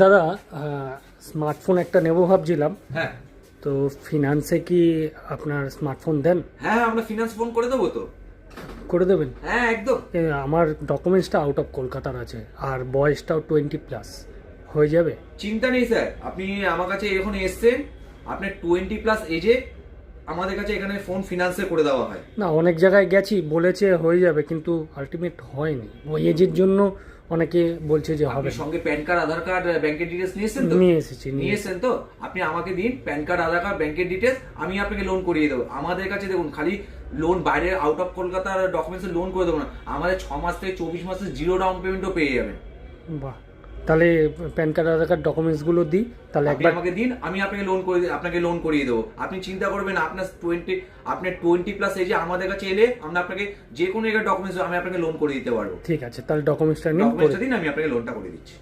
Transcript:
দাদা স্মার্টফোন একটা নেবো ভাবছিলাম। হ্যাঁ তো ফিনান্সে কি আপনার স্মার্টফোন দেন? হ্যাঁ, আমরা ফিনান্স ফোন করে দেবো তো। করে দেবেন? হ্যাঁ একদম। আমার ডকুমেন্টসটা আউট অফ কলকাতার আছে, আর বয়সটাও 20+, হয়ে যাবে? চিন্তা নেই স্যার, আপনি আমার কাছে এখন এসছেন, আপনার 20+ এজে আমাদের কাছে এখানে ফোন ফিনান্সে করে দেওয়া হয়। না, অনেক জায়গায় গেছি, বলেছে হয়ে যাবে, কিন্তু আলটিমেট হয়নি। ওই এজের জন্য অনেকে বলছে যে হবে। আপনি সঙ্গে প্যান কার্ড, আধার কার্ড, ব্যাংকের ডিটেলস নিয়ে এসেছেন তো? নিয়ে এসেছি। নিয়ে এসেছেন তো? আপনি আমাকে দিন প্যান কার্ড, আধার কার্ড, ব্যাংকের ডিটেলস, আমি আপনাকে লোন করিয়ে দেবো। আমাদের কাছে দেখুন, খালি লোন বাইরে আউট অফ কলকাতার ডকুমেন্টস লোন করে দেবো না, আমাদের 6 মাস থেকে 24 মাসের জিরো ডাউন পেমেন্টও পেয়ে যাবেন। বাহ, তাহলে প্যান কার্ড, আধার কার্ড, ডকুমেন্টসগুলো দিই, তাহলে আপনি একবার আমাকে দিন, আমি আপনাকে লোন করিয়ে দেবো। আপনি চিন্তা করবেন, আপনার 20+ এজে আমাদের কাছে এলে আমরা আপনাকে যে কোনো একটা ডকুমেন্টস আমি আপনাকে লোন করে দিতে পারবো। ঠিক আছে, তাহলে ডকুমেন্টসটা নিন, ডকুমেন্টস দিন, আমি আপনাকে লোনটা করে দিচ্ছি।